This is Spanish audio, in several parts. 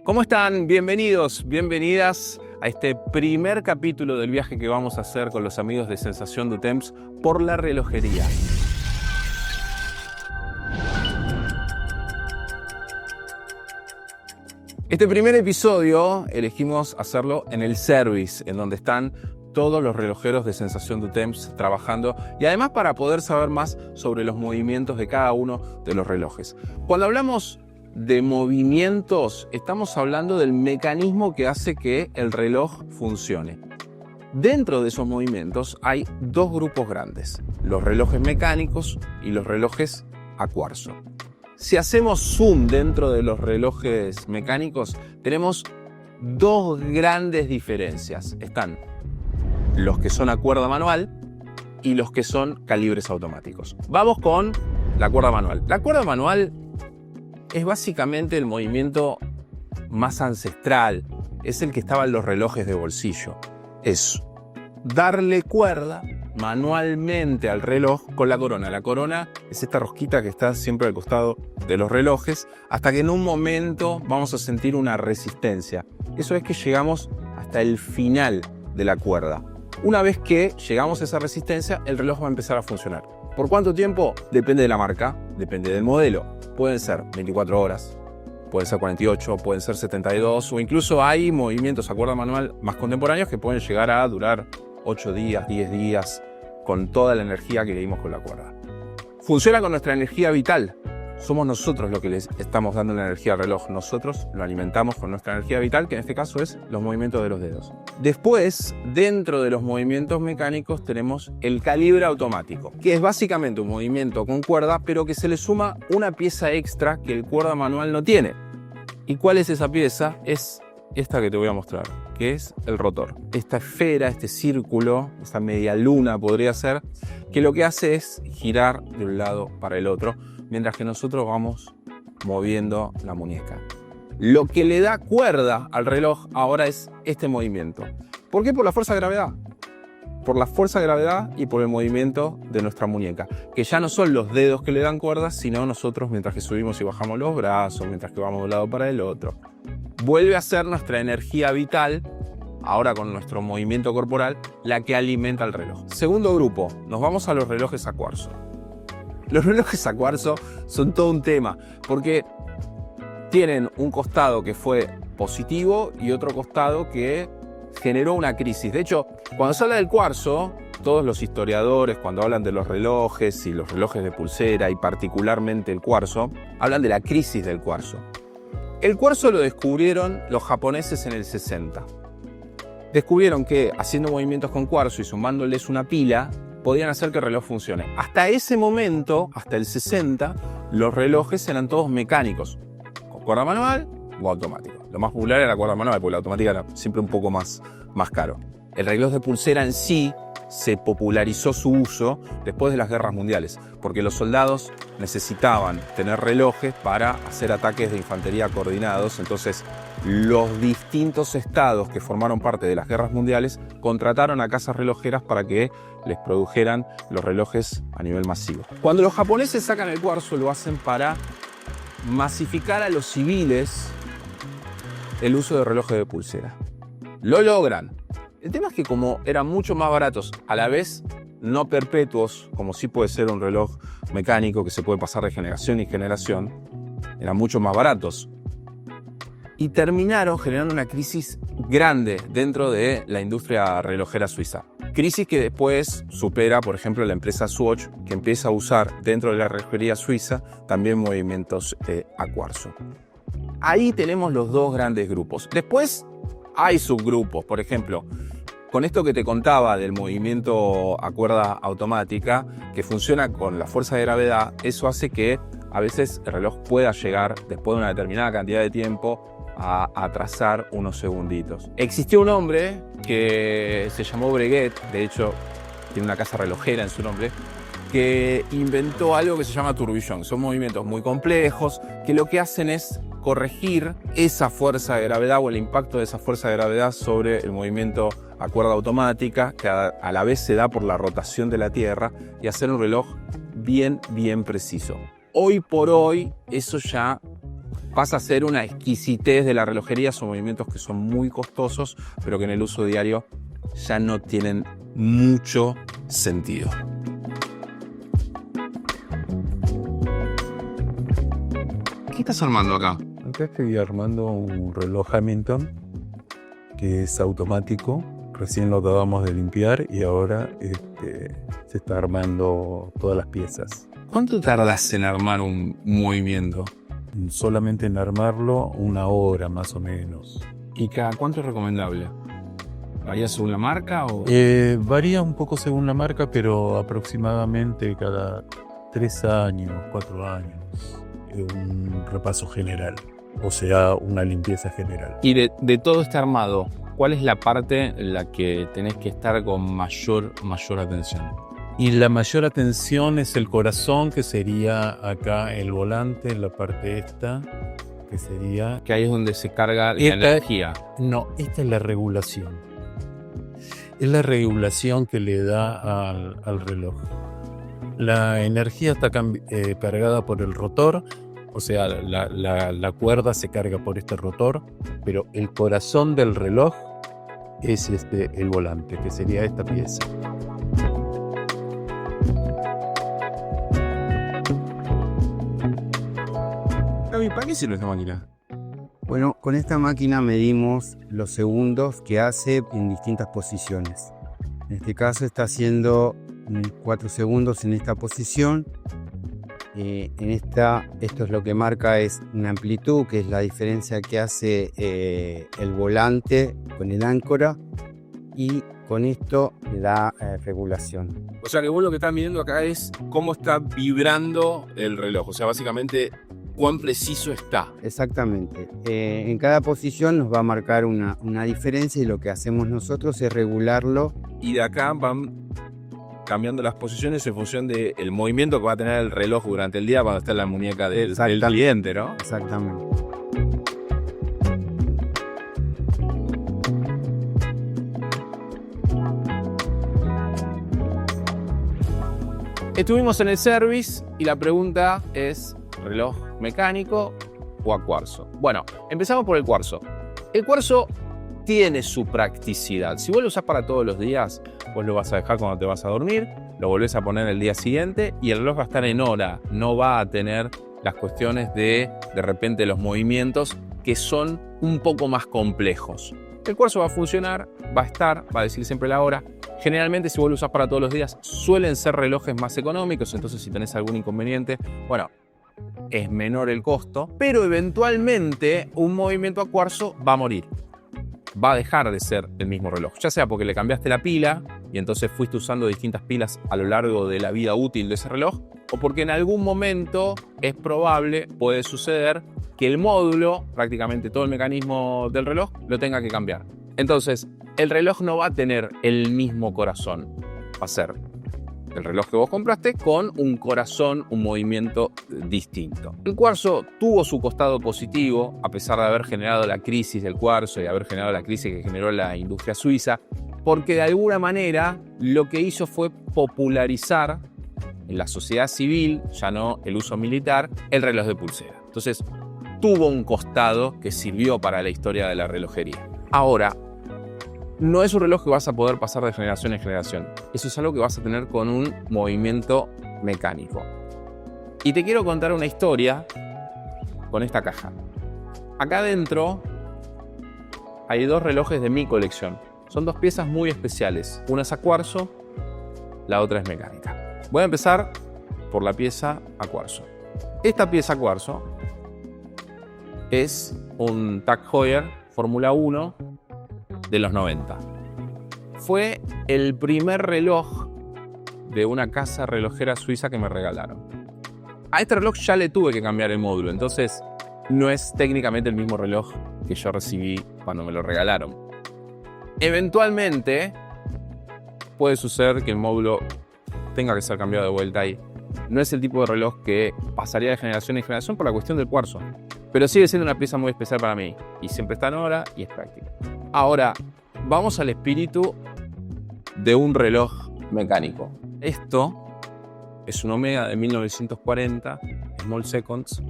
¿Cómo están? Bienvenidos, bienvenidas a este primer capítulo del viaje que vamos a hacer con los amigos de Sensación du Temps por la relojería. Este primer episodio elegimos hacerlo en el service, en donde están todos los relojeros de Sensación du Temps trabajando y además para poder saber más sobre los movimientos de cada uno de los relojes. Cuando hablamos de movimientos, estamos hablando del mecanismo que hace que el reloj funcione. Dentro de esos movimientos hay dos grupos grandes, los relojes mecánicos y los relojes a cuarzo. Si hacemos zoom dentro de los relojes mecánicos, tenemos dos grandes diferencias. Están los que son a cuerda manual y los que son calibres automáticos. Vamos con la cuerda manual. La cuerda manual es básicamente el movimiento más ancestral, es el que estaba en los relojes de bolsillo. Es darle cuerda manualmente al reloj con la corona. La corona es esta rosquita que está siempre al costado de los relojes, hasta que en un momento vamos a sentir una resistencia. Eso es que llegamos hasta el final de la cuerda. Una vez que llegamos a esa resistencia, el reloj va a empezar a funcionar. ¿Por cuánto tiempo? Depende de la marca, depende del modelo. Pueden ser 24 horas, pueden ser 48, pueden ser 72 o incluso hay movimientos a cuerda manual más contemporáneos que pueden llegar a durar 8 días, 10 días con toda la energía que le dimos con la cuerda. Funciona con nuestra energía vital. Somos nosotros los que les estamos dando la energía al reloj. Nosotros lo alimentamos con nuestra energía vital, que en este caso es los movimientos de los dedos. Después, dentro de los movimientos mecánicos, tenemos el calibre automático, que es básicamente un movimiento con cuerda, pero que se le suma una pieza extra que el cuerda manual no tiene. ¿Y cuál es esa pieza? Es esta que te voy a mostrar, que es el rotor. Esta esfera, este círculo, esta media luna podría ser, que lo que hace es girar de un lado para el otro, mientras que nosotros vamos moviendo la muñeca. Lo que le da cuerda al reloj ahora es este movimiento. ¿Por qué? Por la fuerza de gravedad. Por la fuerza de gravedad y por el movimiento de nuestra muñeca. Que ya no son los dedos que le dan cuerda, sino nosotros mientras que subimos y bajamos los brazos, mientras que vamos de un lado para el otro. Vuelve a ser nuestra energía vital, ahora con nuestro movimiento corporal, la que alimenta el reloj. Segundo grupo, nos vamos a los relojes a cuarzo. Los relojes a cuarzo son todo un tema, porque tienen un costado que fue positivo y otro costado que generó una crisis. De hecho, cuando se habla del cuarzo, todos los historiadores, cuando hablan de los relojes y los relojes de pulsera y particularmente el cuarzo, hablan de la crisis del cuarzo. El cuarzo lo descubrieron los japoneses en el 60. Descubrieron que haciendo movimientos con cuarzo y sumándoles una pila, podían hacer que el reloj funcione. Hasta ese momento, hasta el 60, los relojes eran todos mecánicos, con cuerda manual o automático. Lo más popular era la cuerda manual, porque la automática era siempre un poco más caro. El reloj de pulsera en sí se popularizó su uso después de las guerras mundiales, porque los soldados necesitaban tener relojes para hacer ataques de infantería coordinados. Entonces, los distintos estados que formaron parte de las guerras mundiales contrataron a casas relojeras para que les produjeran los relojes a nivel masivo. Cuando los japoneses sacan el cuarzo, lo hacen para masificar a los civiles el uso de relojes de pulsera. Lo logran. El tema es que como eran mucho más baratos, a la vez no perpetuos, como sí puede ser un reloj mecánico que se puede pasar de generación en generación, eran mucho más baratos. Y terminaron generando una crisis grande dentro de la industria relojera suiza. Crisis que después supera, por ejemplo, la empresa Swatch, que empieza a usar dentro de la relojería suiza también movimientos a cuarzo. Ahí tenemos los dos grandes grupos. Después hay subgrupos, por ejemplo, con esto que te contaba del movimiento a cuerda automática, que funciona con la fuerza de gravedad, eso hace que a veces el reloj pueda llegar, después de una determinada cantidad de tiempo, a atrasar unos segunditos. Existió un hombre que se llamó Breguet, de hecho tiene una casa relojera en su nombre, que inventó algo que se llama tourbillon. Son movimientos muy complejos que lo que hacen es corregir esa fuerza de gravedad o el impacto de esa fuerza de gravedad sobre el movimiento a cuerda automática, que a la vez se da por la rotación de la Tierra, y hacer un reloj bien preciso. Hoy por hoy eso ya pasa a ser una exquisitez de la relojería. Son movimientos que son muy costosos, pero que en el uso diario ya no tienen mucho sentido. ¿Qué estás armando acá? Acá estoy armando un reloj Hamilton que es automático. Recién lo acabamos de limpiar y ahora se está armando todas las piezas. ¿Cuánto tardas en armar un movimiento? Solamente en armarlo 1 hora más o menos. ¿Y cada cuánto es recomendable? ¿Varía según la marca o...? Varía un poco según la marca, pero aproximadamente cada 3 años, 4 años. Un repaso general, o sea, una limpieza general. Y de todo este armado, ¿cuál es la parte en la que tenés que estar con mayor atención? Y la mayor atención es el corazón, que sería acá el volante, en la parte esta, que sería... Que ahí es donde se carga la energía. No, esta es la regulación. Es la regulación que le da al reloj. La energía está cargada por el rotor, o sea, la cuerda se carga por este rotor, pero el corazón del reloj es el volante, que sería esta pieza. Gaby, ¿para qué sirve esta máquina? Bueno, con esta máquina medimos los segundos que hace en distintas posiciones. En este caso está haciendo 4 segundos en esta posición. Esto es lo que marca, es una amplitud, que es la diferencia que hace el volante con el áncora, y con esto la regulación. O sea que vos lo que estás midiendo acá es cómo está vibrando el reloj. O sea, básicamente cuán preciso está. Exactamente. En cada posición nos va a marcar una diferencia, y lo que hacemos nosotros es regularlo. Y de acá van cambiando las posiciones en función del movimiento que va a tener el reloj durante el día cuando está en la muñeca del cliente, ¿no? Exactamente. Estuvimos en el service y la pregunta es: ¿reloj mecánico o a cuarzo? Bueno, empezamos por el cuarzo. El cuarzo tiene su practicidad. Si vos lo usás para todos los días, vos lo vas a dejar cuando te vas a dormir, lo volvés a poner el día siguiente y el reloj va a estar en hora. No va a tener las cuestiones de repente los movimientos, que son un poco más complejos. El cuarzo va a funcionar, va a estar, va a decir siempre la hora. Generalmente, si vos lo usás para todos los días, suelen ser relojes más económicos, entonces si tenés algún inconveniente, bueno, es menor el costo, pero eventualmente un movimiento a cuarzo va a morir. Va a dejar de ser el mismo reloj, ya sea porque le cambiaste la pila y entonces fuiste usando distintas pilas a lo largo de la vida útil de ese reloj, o porque en algún momento es probable, puede suceder, que el módulo, prácticamente todo el mecanismo del reloj, lo tenga que cambiar. Entonces, el reloj no va a tener el mismo corazón, va a ser el reloj que vos compraste con un corazón, un movimiento distinto. El cuarzo tuvo su costado positivo, a pesar de haber generado la crisis del cuarzo y haber generado la crisis que generó la industria suiza, porque de alguna manera lo que hizo fue popularizar en la sociedad civil, ya no el uso militar, el reloj de pulsera. Entonces, tuvo un costado que sirvió para la historia de la relojería. Ahora, no es un reloj que vas a poder pasar de generación en generación. Eso es algo que vas a tener con un movimiento mecánico. Y te quiero contar una historia con esta caja. Acá adentro hay 2 relojes de mi colección. Son 2 piezas muy especiales. Una es a cuarzo, la otra es mecánica. Voy a empezar por la pieza a cuarzo. Esta pieza a cuarzo es un Tag Heuer Fórmula 1 de los 90. Fue el primer reloj de una casa relojera suiza que me regalaron. A este reloj ya le tuve que cambiar el módulo, entonces no es técnicamente el mismo reloj que yo recibí cuando me lo regalaron. Eventualmente puede suceder que el módulo tenga que ser cambiado de vuelta y no es el tipo de reloj que pasaría de generación en generación por la cuestión del cuarzo. Pero sigue siendo una pieza muy especial para mí y siempre está en hora y es práctica. Ahora, vamos al espíritu de un reloj mecánico. Esto es un Omega de 1940, Small Seconds,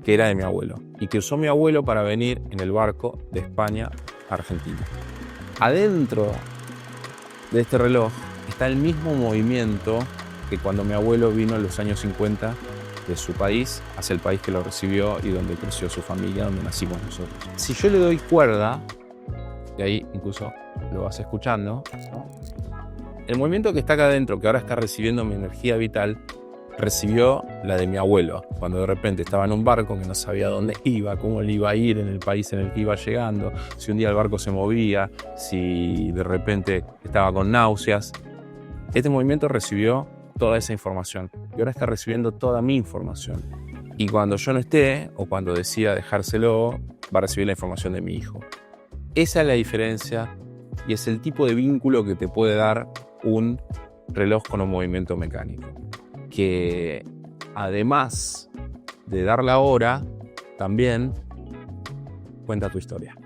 que era de mi abuelo y que usó mi abuelo para venir en el barco de España a Argentina. Adentro de este reloj está el mismo movimiento que cuando mi abuelo vino en los años 50 de su país hacia el país que lo recibió y donde creció su familia, donde nacimos nosotros. Si yo le doy cuerda, y ahí incluso lo vas escuchando, ¿no? El movimiento que está acá adentro, que ahora está recibiendo mi energía vital, recibió la de mi abuelo, cuando de repente estaba en un barco que no sabía dónde iba, cómo le iba a ir en el país en el que iba llegando, si un día el barco se movía, si de repente estaba con náuseas. Este movimiento recibió toda esa información y ahora está recibiendo toda mi información. Y cuando yo no esté, o cuando decida dejárselo, va a recibir la información de mi hijo. Esa es la diferencia y es el tipo de vínculo que te puede dar un reloj con un movimiento mecánico. Que además de dar la hora, también cuenta tu historia.